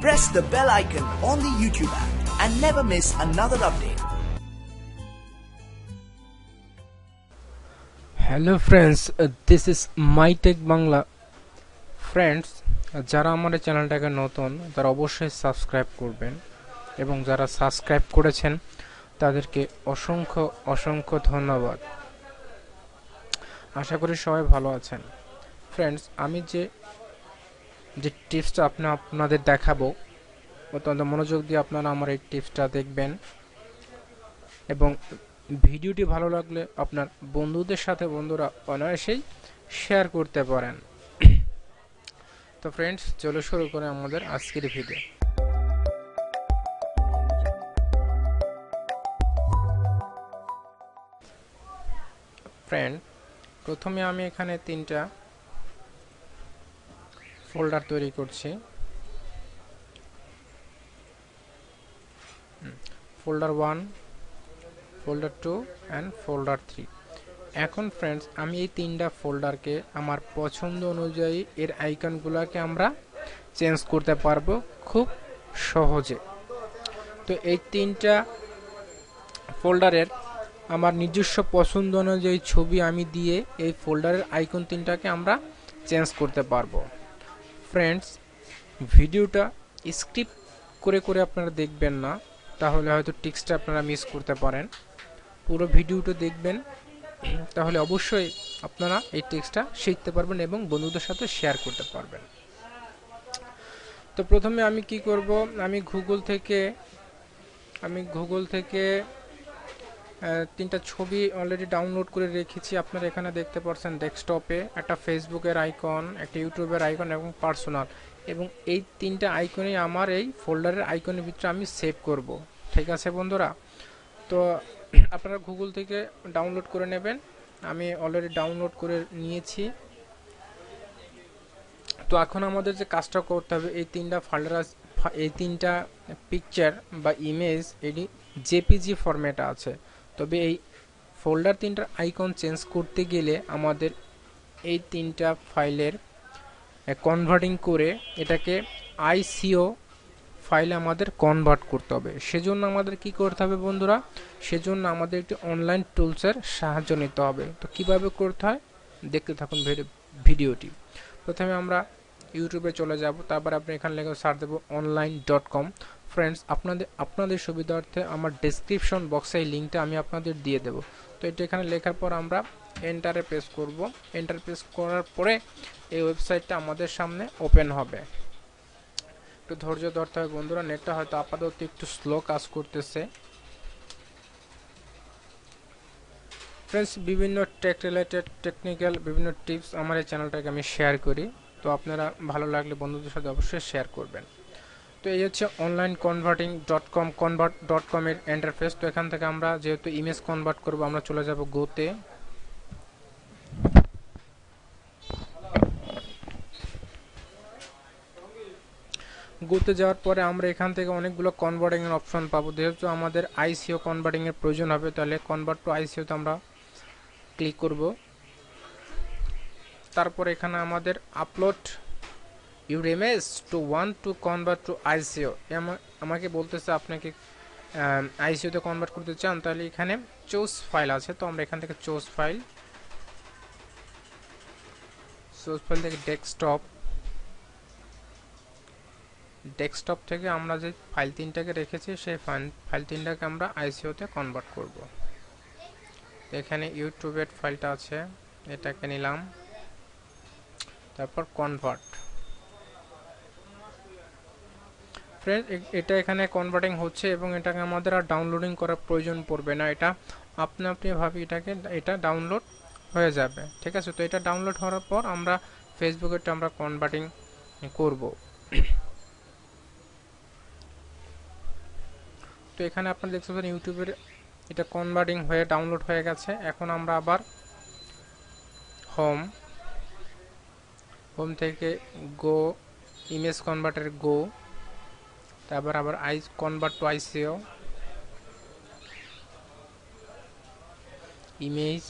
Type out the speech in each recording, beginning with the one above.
press the bell icon on the YouTube app and never miss another update. Hello friends, this is my tech Bangla. Friends, যারা আমাদের চ্যানেলটাকে নতুন তারা অবশ্যই subscribe করবেন এবং যারা সাবস্ক্রাইব করেছেন তাদেরকে অসংখ্য অসংখ্য ধন্যবাদ। আশা করি সবাই ভালো আছেন। ফ্রেন্ডস, আমি যে টিপসটা আপনাদের দেখাবো অত্যন্ত মনোযোগ দিয়ে আপনারা আমার এই টিপসটা দেখবেন এবং ভিডিওটি ভালো লাগলে আপনার বন্ধুদের সাথে বন্ধুরা অনায়াসেই শেয়ার করতে পারেন। তো ফ্রেন্ডস, চলো শুরু করে আমাদের আজকের ভিডিও। ফ্রেন্ড, প্রথমে আমি এখানে তিনটা ফোল্ডার তৈরি করছি। Folder 1, folder 2 and folder 3। এখন ফ্রেন্ডস, আমি এই তিনটা ফোল্ডারকে আমার পছন্দ অনুযায়ী এর আইকনগুলোকে আমরা চেঞ্জ করতে পারবো খুব সহজে। তো এই তিনটা ফোল্ডারের আমার নিজস্ব পছন্দ অনুযায়ী ছবি আমি দিয়ে এই ফোল্ডারের আইকন তিনটাকে আমরা চেঞ্জ করতে পারবো। ফ্রেন্ডস, ভিডিওটা স্কিপ করে করে আপনারা দেখবেন না, তাহলে হয়তো টিক্সটা আপনারা মিস করতে পারেন। পুরো ভিডিওটা দেখবেন, তাহলে অবশ্যই আপনারা এই টেক্সটটা শিখতে পারবেন এবং বন্ধুদের সাথে শেয়ার করতে পারবেন। তো প্রথমে আমি কি করব, আমি গুগল থেকে তিনটা ছবি অলরেডি ডাউনলোড করে রেখেছি। আপনারা এখানে দেখতে পাচ্ছেন ডেস্কটপে একটা ফেসবুকের আইকন, একটা ইউটিউবের আইকন এবং পার্সোনাল, এবং এই তিনটা আইকনই আমার এই ফোল্ডারের আইকনের ভিতরে আমি সেভ করব। ঠিক আছে বন্ধুরা? তো আপনারা গুগল থেকে ডাউনলোড করে নেবেন। আমি অলরেডি ডাউনলোড করে নিয়েছি। তো এখন আমাদের যে কাজটা করতে হবে, এই তিনটা ফোল্ডার, এই তিনটা পিকচার বা ইমেজ এটি জেপিজি ফরম্যাটে আছে। তবে এই ফোল্ডার তিনটার আইকন চেঞ্জ করতে গেলে আমাদের এই তিনটা ফাইলের কনভার্টিং করে এটাকে আইসিও ফাইলে আমাদের কনভার্ট করতে হবে। সেজন্য আমাদের কি করতে হবে বন্ধুরা? সেজন্য আমাদের একটি অনলাইন টুলসের সাহায্য নিতে হবে। তো কিভাবে করতে হয় দেখতে থাকুন ভিডিওটি। প্রথমে আমরা ইউটিউবে চলে যাব, তারপর আপনি এখানে লিখে সার্চ দেব online.com। ফ্রেন্ডস, আপনাদের সুবিধার্থে আমার ডেসক্রিপশন বক্সে এই লিঙ্কটা আমি আপনাদের দিয়ে দেব। তো এটা এখানে লেখার পর আমরা এন্টারে প্রেস করব। এন্টার প্রেস করার পরে এই ওয়েবসাইটটা আমাদের সামনে ওপেন হবে। একটু ধৈর্য ধরতে হবে বন্ধুরা, নেটটা হয়তো আপাতত একটু স্লো কাজ করতেছে। ফ্রেন্ডস, বিভিন্ন টেক রিলেটেড টেকনিক্যাল বিভিন্ন টিপস আমার এই চ্যানেলটাকে আমি শেয়ার করি। তো আপনারা ভালো লাগলে বন্ধুদের সাথে অবশ্যই শেয়ার করবেন। তো এই হচ্ছে onlineconverting.com এর ইন্টারফেস। তো এখান থেকে আমরা যেহেতু ইমেজ কনভার্ট করব, আমরা চলে যাব গোতে। গোতে যাওয়ার পরে আমরা এখান থেকে অনেকগুলো কনভার্টিং এর অপশন পাবো। যেহেতু আমাদের আইসিও কনভার্টিং এর প্রয়োজন হবে, তাহলে কনভার্ট টু আইসিও তে আমরা ক্লিক করব। তারপর এখানে আমাদের upload your image to want to convert to ICO, আমাকে বলতেছে আপনাকে আইসিও তে কনভার্ট করতে চান, তাহলে এখানে চুজ ফাইল আছে। তো আমরা এখান থেকে চুজ ফাইল থেকে ডেস্কটপ থেকে আমরা যে ফাইল তিনটাকে রেখেছি সেই ফাইল তিনটাকে আমরা আইসিও তে কনভার্ট করব। এখানে ইউটিউবের ফাইলটা আছে, এটাকে নিলাম, তারপর কনভার্ট। ফ্রেন্ড, এটা এখানে কনভার্টিং হচ্ছে এবং এটাকে আমাদের আর ডাউনলোডিং করার প্রয়োজন পড়বে না। এটা আপনিভাবে এটা ডাউনলোড হয়ে যাবে। ঠিক আছে? তো এটা ডাউনলোড হওয়ার পর আমরা ফেসবুকেরটা আমরা কনভার্টিং করব। তো এখানে আপনারা দেখতে পাচ্ছেন ইউটিউবের এটা কনভার্টিং হয়ে ডাউনলোড হয়ে গেছে। এখন আমরা আবার হোম থেকে গো, ইমেজ কনভার্টার গো, তারপর আবার convert to আইসিও, image,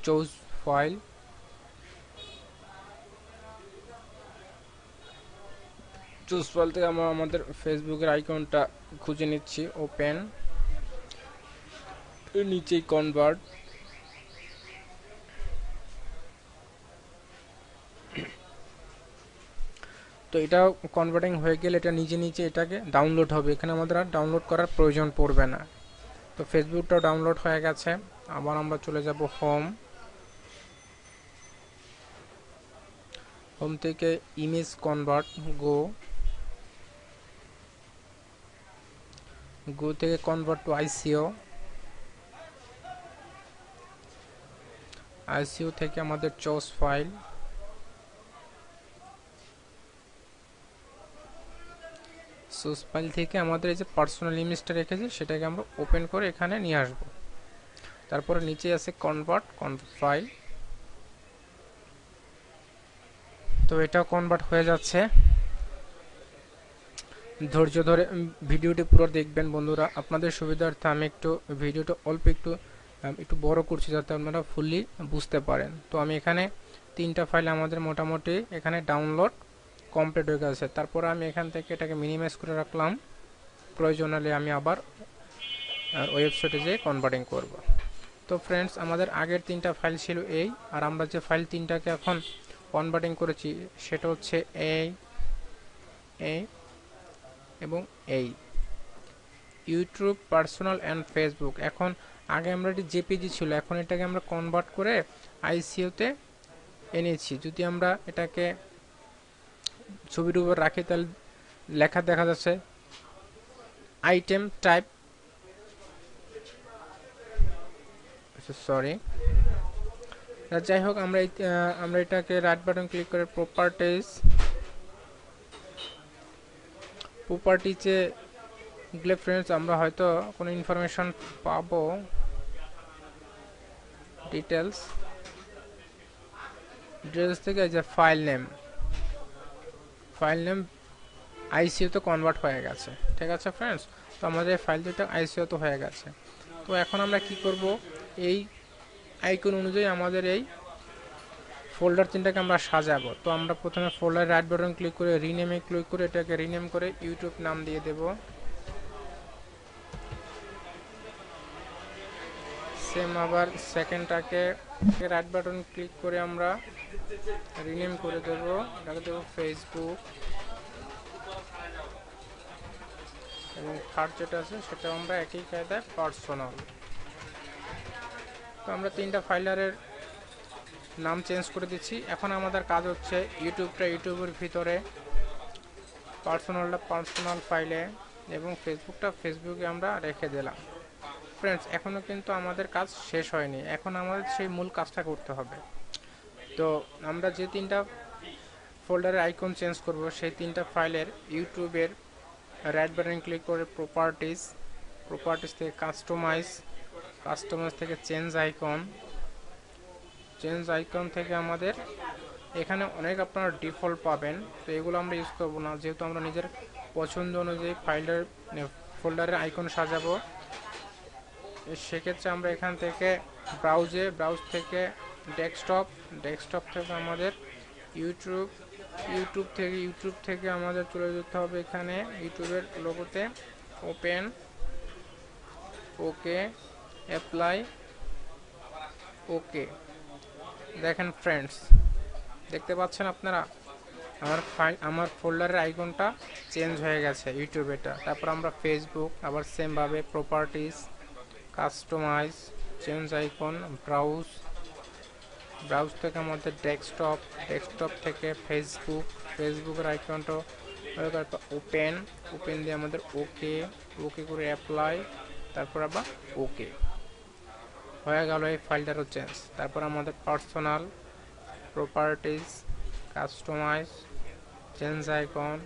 choose file, choose file থেকে আমরা আমাদের ফেসবুকের আইকনটা খুঁজে নিচ্ছি, ওপেন, নিচেই কনভার্ট। তো এটা কনভার্টিং হয়ে গেলে এটা নিজে এটাকে ডাউনলোড হবে, এখানে আমাদের আর ডাউনলোড করার প্রয়োজন পড়বে না। তো ফেসবুকটাও ডাউনলোড হয়ে গেছে। আবার আমরা চলে যাব হোম থেকে ইমেজ কনভার্ট, গো থেকে কনভার্ট টু আইসিও থেকে আমাদের চুজ ফাইল, সোর্স ফাইল থেকে আমাদের এই যে পার্সোনাল ইমেজটা রেখেছে সেটাকে আমরা ওপেন করে এখানে নিয়ে আসব। তারপরে নিচে আছে কনভার্ট ফাইল, তো এটাও কনভার্ট হয়ে যাচ্ছে। ধৈর্য ধরে ভিডিওটি পুরো দেখবেন বন্ধুরা, আপনাদের সুবিধার্থে আমি একটু ভিডিওটা অল্প একটু বড় করছি যাতে আপনারা ফুললি বুঝতে পারেন। তো আমি এখানে 3টা ফাইল আমাদের মোটামুটি এখানে ডাউনলোড কমপ্লিট হয়ে গেছে। তারপর আমি এখান থেকে এটাকে মিনিমাইজ করে রাখলাম, প্রয়োজন হলে আমি আবার ওয়েবসাইটে যেয়ে কনভার্টিং করব। তো ফ্রেন্ডস, আমাদের আগের 3টা ফাইল ছিল এই, আর আমরা যে ফাইল 3টাকে এখন কনভার্টিং করেছি সেটা হচ্ছে এই এবং এই ইউটিউব পার্সোনাল অ্যান্ড ফেসবুক। এখন আগে আমরা এটি জেপিজি ছিল, এখন এটাকে আমরা কনভার্ট করে আইসিওতে এনেছি। যদি আমরা এটাকে ছবির উপর রাখি তাহলে লেখা দেখা যাচ্ছে আইটেম টাইপ, সরি। যাই হোক, আমরা এটাকে রাইট বাটন ক্লিক করে প্রপার্টিজে গেলে ফ্রেন্ডস আমরা হয়তো কোনো ইনফরমেশন পাবো, ডিটেলস থেকে যে ফাইল নেম আইসিও তো কনভার্ট হয়ে গেছে। ঠিক আছে ফ্রেন্ডস, তো আমাদের ফাইল দুটো আইসিও তো হয়ে গেছে। তো এখন আমরা কি করব, এই আইকন অনুযায়ী আমাদের এই ফোল্ডার 3টাকে আমরা সাজাবো। তো আমরা প্রথমে ফোল্ডার রাইট বাটন ক্লিক করে রিনেমে ক্লিক করে এটাকে রিনেম করে ইউটিউব নাম দিয়ে দেব। সেম আবার সেকেন্ডটাকে রাইট বাটন ক্লিক করে আমরা রিনেম করে দেব, এটাকে দেব ফেসবুক, এবং থার্ড যেটা আছে সেটা আমরা একই কায়দায় পার্সোনাল। তো আমরা 3টা ফাইলারের নাম চেঞ্জ করে দিচ্ছি। এখন আমাদের কাজ হচ্ছে ইউটিউবের ভিতরে, পার্সোনালটা পার্সোনাল ফাইলে এবং ফেসবুকে আমরা রেখে দিলাম। ফ্রেন্ডস, এখনও কিন্তু আমাদের কাজ শেষ হয়নি, এখন আমাদের সেই মূল কাজটা করতে হবে। তো আমরা যে 3টা ফোল্ডারের আইকন চেঞ্জ করব সেই 3টা ফাইলের ইউটিউবের রাইট বাটন ক্লিক করে প্রপার্টিজ থেকে কাস্টমাইজ থেকে চেঞ্জ আইকন থেকে আমাদের এখানে অনেক আপনারা ডিফল্ট পাবেন, তো এগুলো আমরা ইউজ করব না, যেহেতু আমরা নিজের পছন্দ অনুযায়ী ফোল্ডারের আইকন সাজাবো। সেক্ষেত্রে আমরা এখান থেকে ব্রাউজ থেকে ডেস্কটপ থেকে আমাদের ইউটিউব থেকে আমাদের চলে যেতে হবে এখানে ইউটিউবের লোগোতে, ওপেন, ওকে, অ্যাপ্লাই, ওকে। দেখেন ফ্রেন্ডস, দেখতে পাচ্ছেন আপনারা আমার ফোল্ডারের আইকনটা চেঞ্জ হয়ে গেছে ইউটিউবেটা। তারপর আমরা ফেসবুক, আবার সেম ভাবে properties, customize, change icon, browse থেকে আমাদের ডেস্কটপ থেকে ফেসবুকের আইকনটা ওপেন দিয়ে আমাদের ওকে করে অ্যাপ্লাই, তারপর আবার ওকে হয়ে গেল এই ফাইলটারও চেঞ্জ। তারপর আমাদের personal, properties, customize, change icon,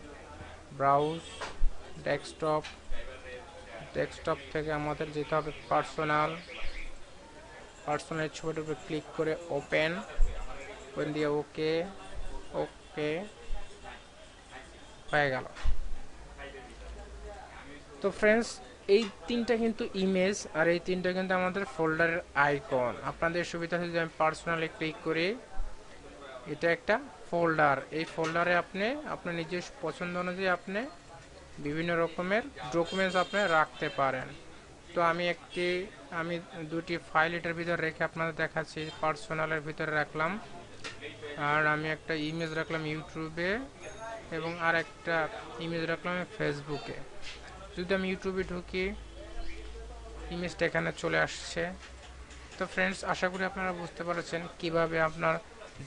browse, desktop থেকে আমাদের যেতে হবে পার্সোনাল ছবিটার উপরে ক্লিক করে ওপেন দিয়ে ওকে হয়ে গেল। তো ফ্রেন্ডস, এই 3টা কিন্তু ইমেজ আর এই 3টা কিন্তু আমাদের ফোল্ডারের আইকন। আপনাদের সুবিধা যদি আমি পার্সোনালি ক্লিক করি, এটা একটা ফোল্ডার, এই ফোল্ডারে আপনি আপনার নিজের পছন্দ অনুযায়ী আপনি বিভিন্ন রকমের ডকুমেন্টস আপনি রাখতে পারেন। তো আমি দুটি ফাইল এটার ভিতরে রেখে আপনাদের দেখাচ্ছি। পার্সোনালের ভিতরে রাখলাম, আর আমি একটা ইমেজ রাখলাম ইউটিউবে, এবং আর একটা ইমেজ রাখলাম ফেসবুকে। যদি আমি ইউটিউবে ঢুকি, ইমেজটা এখানে চলে আসছে। তো ফ্রেন্ডস, আশা করি আপনারা বুঝতে পারছেন কিভাবে আপনার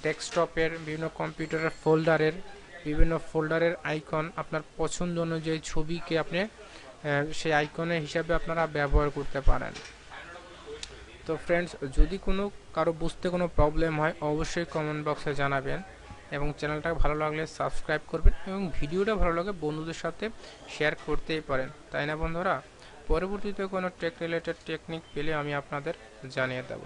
ডেস্কটপের বিভিন্ন ফোল্ডারের আইকন আপনার পছন্দ অনুযায়ী ছবিকে আপনি সেই আইকনের হিসাবে আপনারা ব্যবহার করতে পারেন। তো ফ্রেন্ডস, যদি কারো বুঝতে কোনো প্রবলেম হয় অবশ্যই কমেন্ট বক্সে জানাবেন, এবং চ্যানেলটা ভালো লাগলে সাবস্ক্রাইব করবেন, এবং ভিডিওটা ভালো লাগে বন্ধুদের সাথে শেয়ার করতেই পারেন, তাই না বন্ধুরা? পরবর্তীতে কোনো টেক রিলেটেড টেকনিক পেলে আমি আপনাদের জানিয়ে দেব।